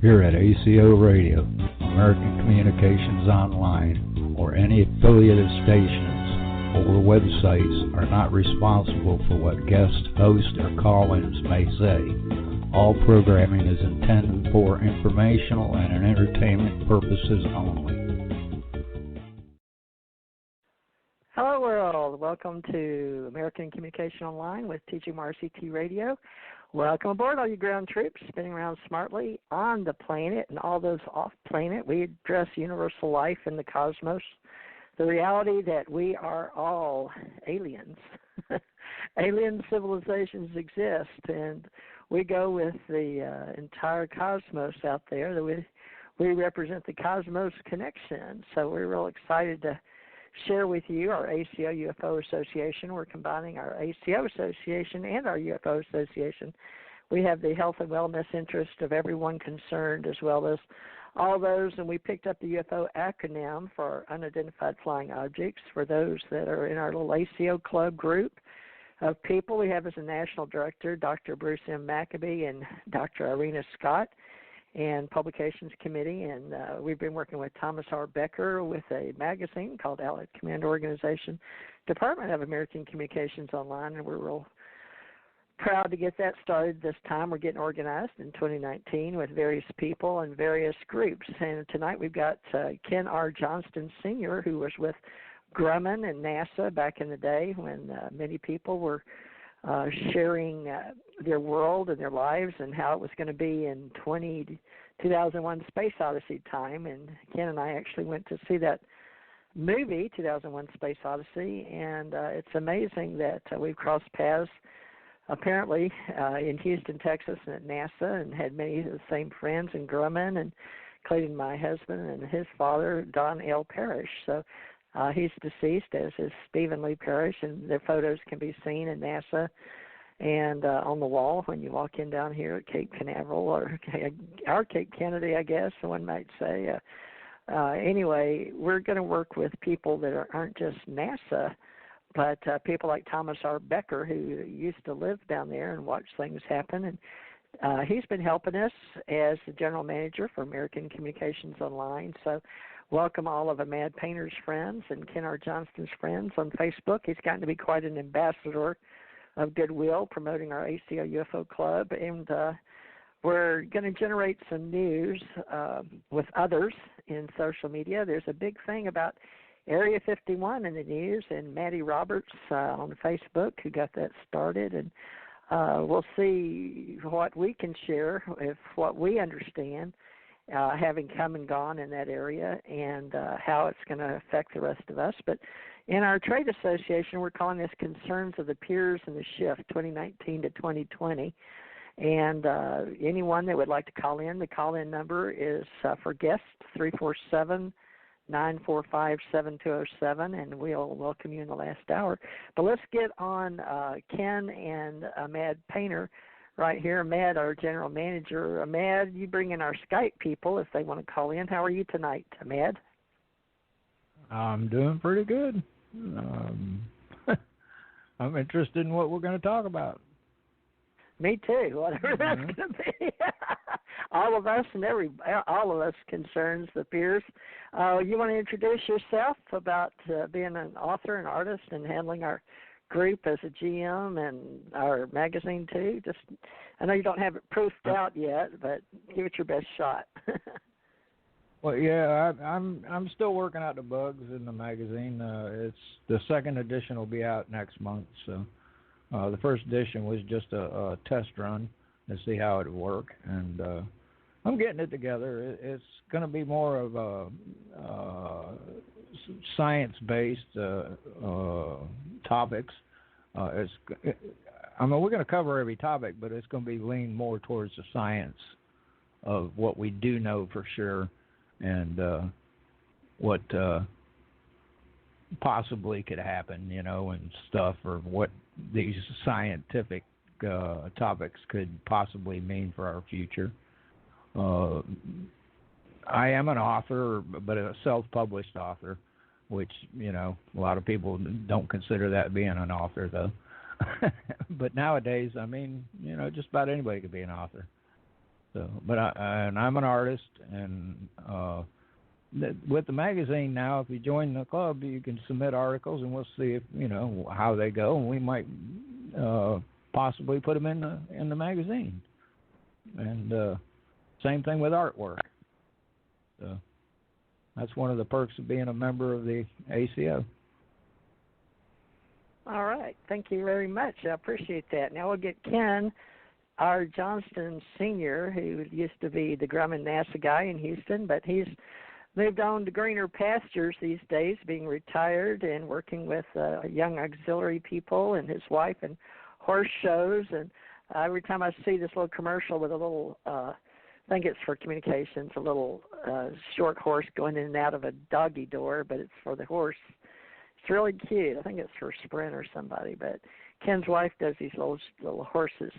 here at ACO Radio, American Communications Online, or any affiliated stations or websites are not responsible for what guest hosts or call-ins may say. All programming is intended for informational and entertainment purposes only. Hello world, welcome to American Communication Online with TGMRCT Radio. Welcome aboard all you ground troops spinning around smartly on the planet and all those off planet. We address universal life in the cosmos, the reality that we are all aliens. Alien civilizations exist, and we go with the entire cosmos out there. That we represent the cosmos connection, so we're real excited to share with you our ACO UFO Association. We're combining our ACO Association and our UFO Association. We have the health and wellness interest of everyone concerned, as well as all those, and we picked up the UFO acronym for unidentified flying objects for those that are in our little ACO club group of people. We have as a national director Dr. Bruce M. Maccabee and Dr. Irena Scott, and Publications Committee, and we've been working with Thomas R. Becker with a magazine called Allied Command Organization, Department of American Communications Online, and we're real proud to get that started this time. We're getting organized in 2019 with various people and various groups, and tonight we've got Ken R. Johnston Sr., who was with Grumman and NASA back in the day when many people were sharing their world and their lives and how it was going to be in 2001 Space Odyssey time. And Ken and I actually went to see that movie, 2001 Space Odyssey, and it's amazing that we've crossed paths apparently in Houston, Texas, and at NASA, and had many of the same friends in Grumman, and including my husband and his father, Don L. Parrish. So he's deceased, as is Stephen Lee Parrish, and their photos can be seen in NASA and on the wall when you walk in down here at Cape Canaveral, or our Cape Kennedy, I guess one might say. Anyway, we're going to work with people that aren't just NASA, but people like Thomas R. Becker, who used to live down there and watch things happen. And he's been helping us as the general manager for American Communications Online. So welcome all of Mad Painter's friends and Ken R. Johnston's friends on Facebook. He's gotten to be quite an ambassador of goodwill, promoting our ACO UFO Club. And we're going to generate some news with others in social media. There's a big thing about Area 51 in the news, and Maddie Roberts on Facebook, who got that started. And we'll see what we can share, if what we understand, having come and gone in that area, and how it's going to affect the rest of us. But in our trade association, we're calling this Concerns of the Peers and the Shift, 2019 to 2020. And anyone that would like to call in, the call-in number is for guests, 347-945-7207, and we'll welcome you in the last hour. But let's get on Ken and Mad Painter right here. Mad, our general manager. Mad, you bring in our Skype people if they want to call in. How are you tonight, Mad? I'm doing pretty good. I'm interested in what we're going to talk about. Me too, whatever that's going to be. All of us and all of us concerns the peers. You want to introduce yourself about being an author and artist and handling our group as a GM and our magazine too? Just, I know you don't have it proofed out yet, but give it your best shot. Well, yeah, I'm still working out the bugs in the magazine. It's the second edition will be out next month. So the first edition was just a test run to see how it would work, and I'm getting it together. It's going to be more of a science-based topics. We're going to cover every topic, but it's going to be leaned more towards the science of what we do know for sure, and what possibly could happen, and stuff, or what these scientific topics could possibly mean for our future. I am an author, but a self-published author, which, a lot of people don't consider that being an author, though. But nowadays, just about anybody could be an author. So, but I'm an artist, and with the magazine now, if you join the club, you can submit articles, and we'll see if how they go, and we might possibly put them in the magazine. And same thing with artwork. So that's one of the perks of being a member of the ACO. All right. Thank you very much. I appreciate that. Now we'll get Ken R. Johnston Sr., who used to be the Grumman NASA guy in Houston, but he's moved on to greener pastures these days, being retired and working with young auxiliary people and his wife and horse shows. And every time I see this little commercial with a little, I think it's for communications, a little short horse going in and out of a doggy door, but it's for the horse. It's really cute. I think it's for Sprint or somebody. But Ken's wife does these little horses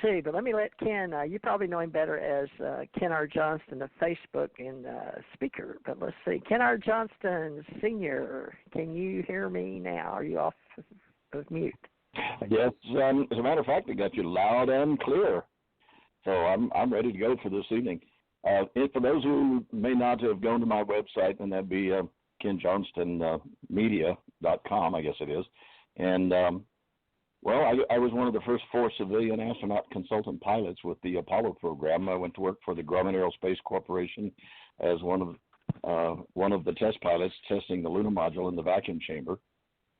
too. But let me let Ken. You probably know him better as Ken R. Johnston, the Facebook and speaker. But let's see, Ken R. Johnston Sr. Can you hear me now? Are you off of mute? Yes. As a matter of fact, I got you loud and clear. So I'm ready to go for this evening. For those who may not have gone to my website, and that'd be KenJohnstonMedia.com, I guess it is. And, I was one of the first 4 civilian astronaut consultant pilots with the Apollo program. I went to work for the Grumman Aerospace Corporation as one of the test pilots testing the lunar module in the vacuum chamber.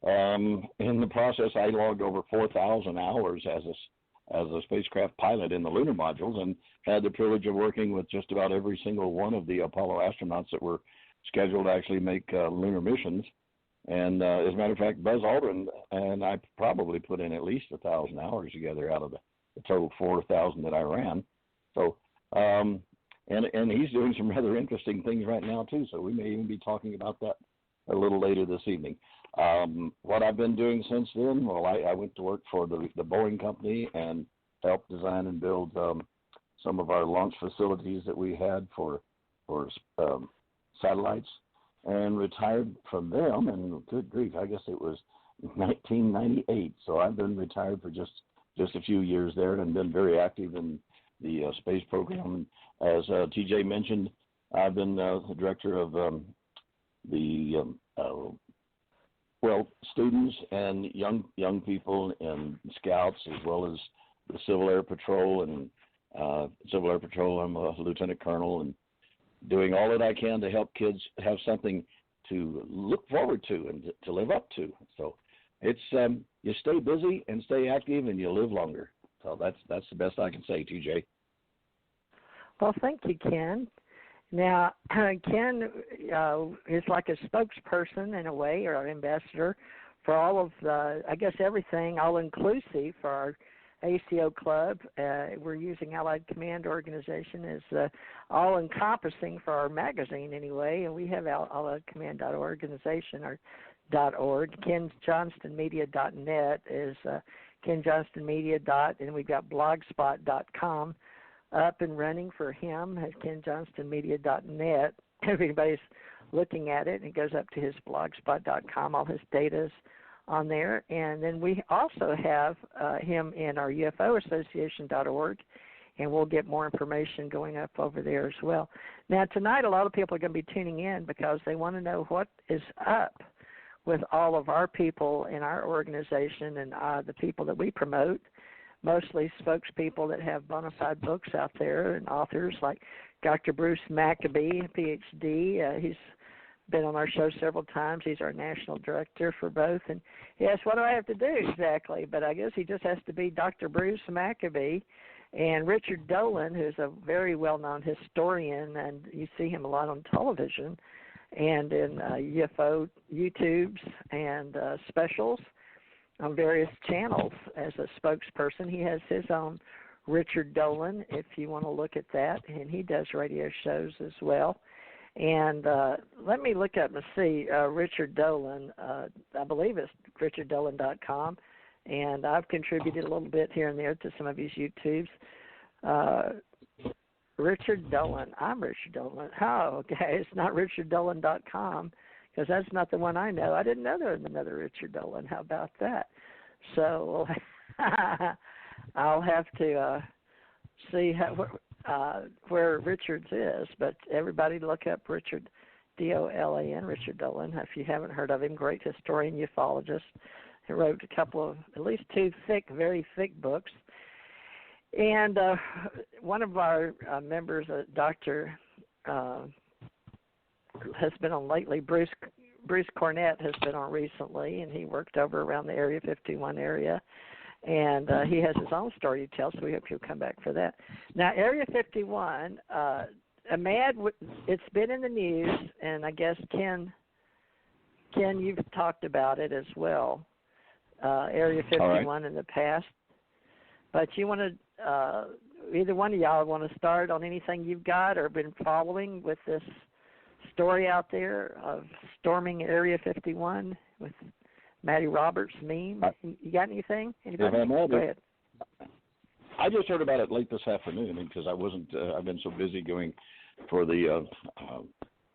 In the process, I logged over 4,000 hours as a spacecraft pilot in the lunar modules, and had the privilege of working with just about every single one of the Apollo astronauts that were scheduled to actually make lunar missions. And as a matter of fact, Buzz Aldrin and I probably put in at least 1,000 hours together out of the total 4,000 that I ran. So, and he's doing some rather interesting things right now too. So we may even be talking about that a little later this evening. What I've been doing since then, I went to work for the Boeing company and helped design and build some of our launch facilities that we had for satellites, and retired from them. And good grief, I guess it was 1998. So I've been retired for just a few years there, and been very active in the space program. As TJ mentioned, I've been the director of students and young people and scouts, as well as the Civil Air Patrol. And Civil Air Patrol, I'm a lieutenant colonel, and doing all that I can to help kids have something to look forward to and to live up to. So it's you stay busy and stay active, and you live longer. So that's the best I can say, TJ. Well, thank you, Ken. Now, Ken is like a spokesperson in a way, or an ambassador for all of everything, all-inclusive for our ACO Club. We're using Allied Command Organization as all-encompassing for our magazine anyway, and we have alliedcommand.org organization, or .org. KenJohnstonMedia.net is KenJohnstonMedia. And we've got blogspot.com up and running for him at KenJohnstonMedia.net. If anybody's looking at it, it goes up to his blogspot.com. All his data's on there. And then we also have him in our UFO Association.org, and we'll get more information going up over there as well. Now, tonight, a lot of people are going to be tuning in because they want to know what is up with all of our people in our organization and the people that we promote, mostly spokespeople that have bona fide books out there and authors like Dr. Bruce Maccabee, Ph.D. He's been on our show several times. He's our national director for both. And yes, what do I have to do exactly? But I guess he just has to be Dr. Bruce Maccabee. And Richard Dolan, who's a very well-known historian, and you see him a lot on television and in UFO YouTubes and specials on various channels as a spokesperson. He has his own Richard Dolan, if you want to look at that, and he does radio shows as well. And let me look up and see Richard Dolan. I believe it's richarddolan.com, and I've contributed a little bit here and there to some of his YouTubes. Richard Dolan. I'm Richard Dolan. Oh, okay. It's not richarddolan.com because that's not the one I know. I didn't know there was another Richard Dolan. How about that? So I'll have to see where Richards is. But everybody look up Richard, Dolan, Richard Dolan. If you haven't heard of him, great historian, ufologist. He wrote a couple of, at least two very thick books. And one of our members, Dr. has been on lately, Bruce Cornett has been on recently, and he worked over around the Area 51 area. And he has his own story to tell, so we hope he'll come back for that. Now, Area 51, it's been in the news, and I guess, Ken, you've talked about it as well, Area 51 in the past. But you want to, either one of y'all want to start on anything you've got or been following with this story out there of storming Area 51 with Matty Roberts' meme? You got anything? Anybody? Go ahead. I just heard about it late this afternoon because I've been so busy going for the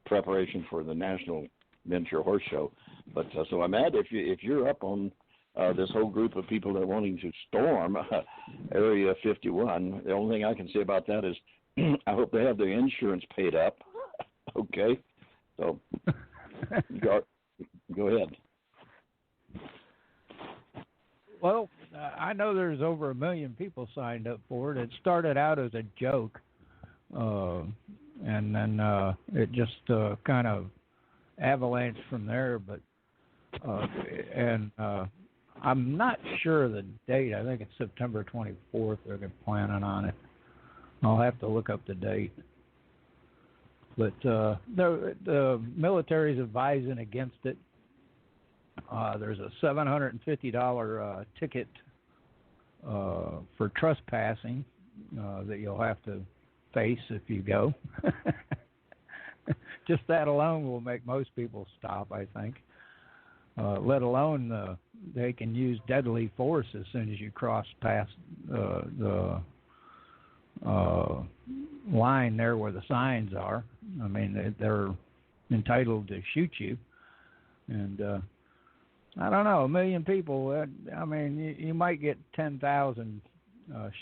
preparation for the National Miniature Horse Show. But so I'm at, if you're up on this whole group of people that are wanting to storm Area 51, the only thing I can say about that is I hope they have their insurance paid up. Okay? So go ahead. Well, I know there's over 1 million people signed up for it. It started out as a joke, and then it just kind of avalanched from there. But I'm not sure of the date. I think it's September 24th. They're planning on it. I'll have to look up the date. But the military's advising against it. There's a $750 ticket for trespassing that you'll have to face if you go. Just that alone will make most people stop, I think. Let alone they can use deadly force as soon as you cross past the line there where the signs are. I mean, they're entitled to shoot you. And I don't know, 1 million people. I mean, you might get 10,000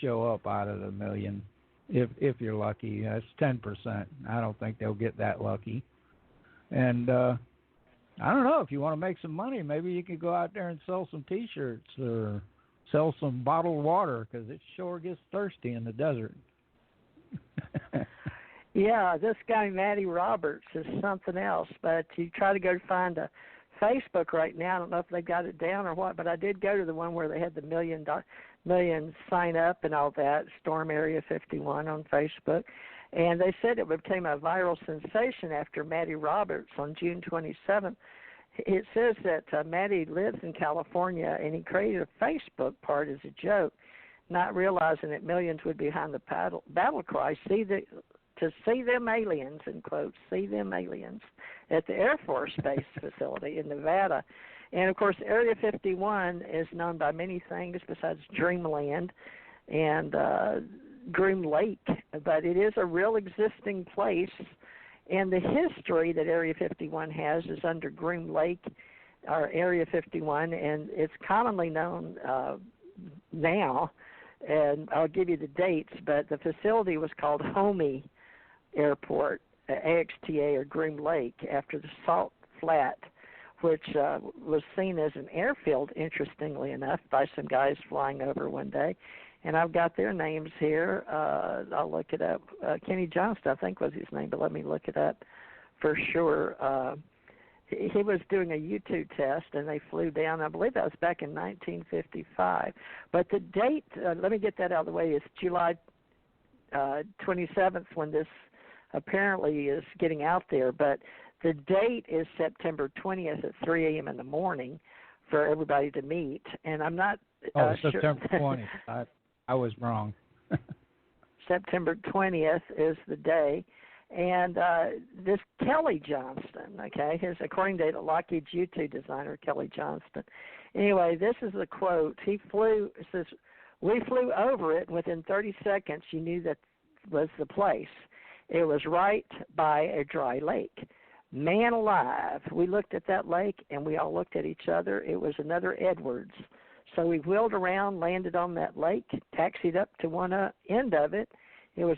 show up out of the 1 million if you're lucky. That's 10%. I don't think they'll get that lucky. And I don't know, if you want to make some money, maybe you could go out there and sell some T-shirts or sell some bottled water, because it sure gets thirsty in the desert. Yeah, this guy Matty Roberts is something else. But you try to go find a Facebook right now. I don't know if they got it down or what, but I did go to the one where they had the million sign up and all that, Storm Area 51 on Facebook. And they said it became a viral sensation after Matty Roberts on June 27th. It says that Matty lives in California, and he created a Facebook part as a joke, not realizing that millions would be behind the battle cry, to see them aliens, in quotes, see them aliens, at the Air Force Base facility in Nevada. And, of course, Area 51 is known by many things besides Dreamland and Groom Lake, but it is a real existing place. And the history that Area 51 has is under Groom Lake, or Area 51, and it's commonly known now, and I'll give you the dates, but the facility was called Homey Airport, AXTA, or Groom Lake, after the Salt Flat, which was seen as an airfield, interestingly enough, by some guys flying over one day. And I've got their names here. I'll look it up. Kenny Johnston, I think, was his name, but let me look it up for sure. He was doing a U-2 test, and they flew down. I believe that was back in 1955. But the date, let me get that out of the way, is July 27th when this apparently is getting out there. But the date is September 20th at 3 a.m. in the morning for everybody to meet. And I'm not September 20th. I was wrong. September 20th is the day. And this Kelly Johnston, okay, according to the Lockheed U-2 designer, Kelly Johnston. Anyway, this is the quote. He flew, it says, "We flew over it, and within 30 seconds you knew that was the place. It was right by a dry lake. Man alive, we looked at that lake, and we all looked at each other. It was another Edwards. So we wheeled around, landed on that lake, taxied up to one end of it. It was